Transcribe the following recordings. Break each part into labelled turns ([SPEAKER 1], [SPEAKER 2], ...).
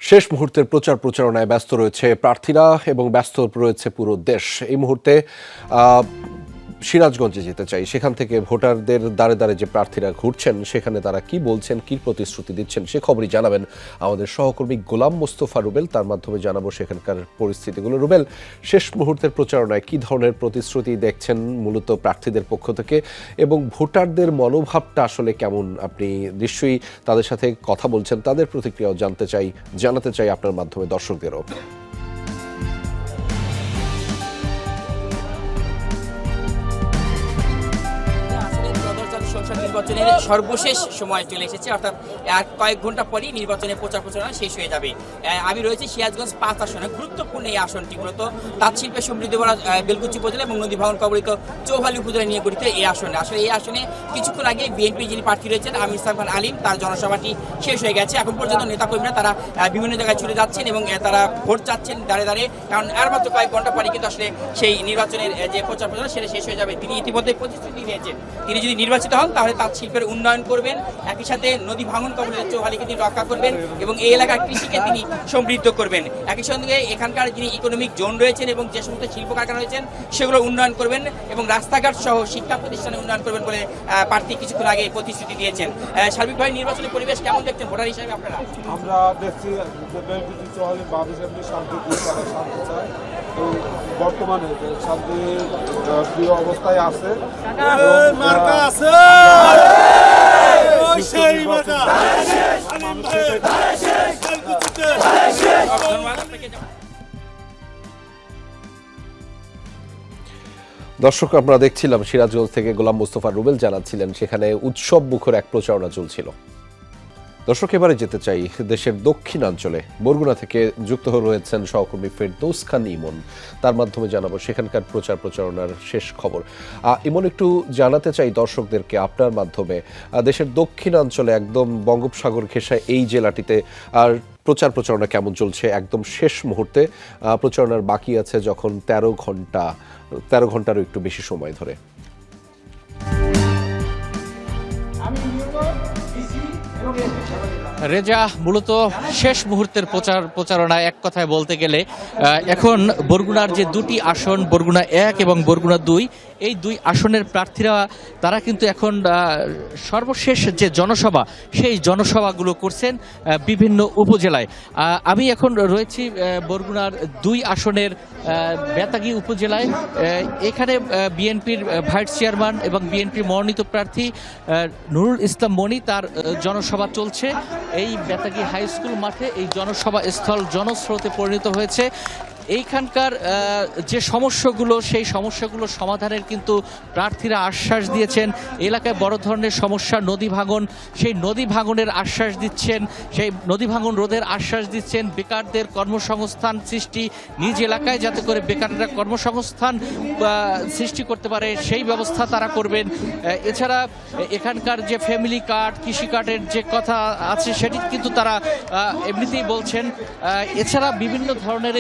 [SPEAKER 1] শেষ মুহূর্তের প্রচারণায় ব্যস্ত রয়েছে প্রার্থীরা এবং ব্যস্ত রয়েছে পুরো দেশ। এই মুহূর্তে সিরাজগঞ্জে যেতে চাই, সেখান থেকে ভোটারদের দ্বারে দ্বারে যে প্রার্থীরা ঘুরছেন সেখানে তারা কি বলছেন, কি প্রতিশ্রুতি দিচ্ছেন সে খবরই জানাবেন আমাদের সহকর্মী গোলাম মোস্তফা রুবেল। তার মাধ্যমে জানাবো সেখানকার পরিস্থিতিগুলো। রুবেল, শেষ মুহূর্তের প্রচারণায় কি ধরনের প্রতিশ্রুতি দেখছেন মূলত প্রার্থীদের পক্ষ থেকে, এবং ভোটারদের মনোভাবটা আসলে কেমন? আপনি নিশ্চয়ই তাদের সাথে কথা বলছেন, তাদের প্রতিক্রিয়াও জানাতে চাই আপনার মাধ্যমে দর্শকদেরও।
[SPEAKER 2] নির্বাচনের সর্বশেষ সময় চলে এসেছে, অর্থাৎ আর কয়েক ঘন্টা পরই নির্বাচনের প্রচারণা শেষ হয়ে যাবে। আমি রয়েছি সিরাজগঞ্জ 5 আসনে। গুরুত্বপূর্ণ এই আসনটি মূলত তাঁত শিল্পে সমৃদ্ধ বেলকুচি উপজেলা এবং নদী ভাঙন কবলিত চৌহালি উপজেলা নিয়ে গঠিত এই আসনে। আসলে এই আসনে কিছুক্ষণ আগে বিএনপি যিনি প্রার্থী রয়েছেন আমির সাহেব খান আলিম, তার জনসভাটি শেষ হয়ে গেছে। এখন পর্যন্ত নেতাকর্মীরা তারা বিভিন্ন জায়গায় ছুটে যাচ্ছেন এবং তারা ভোট চাচ্ছেন দাঁড়ে দাঁড়িয়ে, কারণ আর মাত্র কয়েক ঘন্টা পরে কিন্তু আসলে সেই নির্বাচনের যে প্রচারণা সেটা শেষ হয়ে যাবে। তিনি ইতিমধ্যে প্রতিশ্রুতি দিয়েছেন তিনি যদি নির্বাচিত হন তাহলে তাঁত শিল্পের উন্নয়ন করবেন, একই সাথে নদী ভাঙন কবলিত চৌহালিকে তিনি রক্ষা করবেন এবং এই এলাকার কৃষিকে তিনি সমৃদ্ধ করবেন। একই সঙ্গে এখানকার যিনি ইকোনমিক জোন রয়েছেন এবং যে সমস্ত শিল্প কারখানা রয়েছেন সেগুলো উন্নয়ন করবেন এবং রাস্তাঘাট সহ শিক্ষা প্রতিষ্ঠানে উন্নয়ন করবেন বলে প্রার্থী কিছুক্ষণ আগে প্রতিশ্রুতি দিয়েছেন। সার্বিকভাবে নির্বাচনী পরিবেশ কেমন দেখছেন ভোটার হিসেবে আপনারা?
[SPEAKER 3] আমরা দেখছি যে বেলকুচি চৌহালি বাবুসামনি শান্তি তারা শান্তি চায়, তো বর্তমানে শান্তি প্রিয় অবস্থায় আছে।
[SPEAKER 1] দর্শক, আমরা দেখছিলাম সিরাজগঞ্জ থেকে গোলাম মোস্তফা রুবেল জানাচ্ছিলেন সেখানে উৎসব মুখর এক প্রচারণা চলছিল। দর্শক, এবারে যেতে চাই দেশের দক্ষিণাঞ্চলে। বরগুনা থেকে যুক্ত রয়েছেন সহকর্মী ফেরদৌস খান ইমন। তার মাধ্যমে জানাবো সেখানকার প্রচারণার শেষ খবর। ইমন, একটু জানাতে চাই দর্শকদেরকে আপনার মাধ্যমে দেশের দক্ষিণাঞ্চলে একদম বঙ্গোপসাগর ঘেঁষা এই জেলাটিতে আর প্রচারণা কেমন চলছে একদম শেষ মুহূর্তে? প্রচারণার বাকি আছে যখন 13 ঘন্টারও একটু বেশি সময় ধরে।
[SPEAKER 4] রেজা, মূলত শেষ মুহূর্তের প্রচারণা এক কথায় বলতে গেলে এখন বরগুনার যে দুটি আসন, বরগুনা 1 এবং বরগুনা 2, এই দুই আসনের প্রার্থীরা তারা কিন্তু এখন সর্বশেষ যে জনসভা সেই জনসভাগুলো করছেন বিভিন্ন উপজেলায়। আমি এখন রয়েছি বরগুনার 2 আসনের বেতাগী উপজেলায়। এখানে বিএনপির ভাইস চেয়ারম্যান এবং বিএনপির মনোনীত প্রার্থী নুরুল ইসলাম মনি, তার জনসভা চলছে এই বেতাগী হাই স্কুল মাঠে। এই জনসভা স্থল জনস্রোতে পরিণত হয়েছে। এইখানকার যে সমস্যাগুলো সেই সমস্যাগুলো সমাধানের কিন্তু প্রার্থীরা আশ্বাস দিয়েছেন। এলাকায় বড় ধরনের সমস্যা নদী ভাঙন, সেই নদী ভাঙনের আশ্বাস দিচ্ছেন, সেই নদী ভাঙন রোধের আশ্বাস দিচ্ছেন। বেকারদের কর্মসংস্থান সৃষ্টি, নিজ এলাকায় যাতে করে বেকাররা কর্মসংস্থান সৃষ্টি করতে পারে সেই ব্যবস্থা তারা করবেন। এছাড়া এখানকার যে ফ্যামিলি কার্ড, কৃষি কার্ডের যে কথা আছে সেটি কিন্তু তারা এমনিতেই বলছেন। এছাড়া বিভিন্ন ধরনের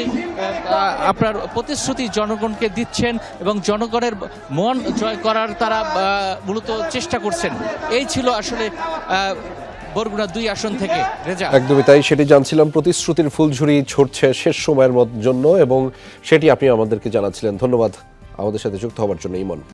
[SPEAKER 4] আপনার প্রতিশ্রুতি জনগণকে দিচ্ছেন এবং জনগণের মন জয় করার তারা মূলত চেষ্টা করছেন। এই ছিল আসলে বরগুনা 2 আসন থেকে। রেজা,
[SPEAKER 1] একদমই তাই, সেটি জানছিলাম। প্রতিশ্রুতির ফুলঝুরি ছড়ছে শেষ সময়ের জন্য এবং সেটি আপনি আমাদেরকে জানাচ্ছিলেন। ধন্যবাদ আমাদের সাথে যুক্ত হওয়ার জন্য ইমন।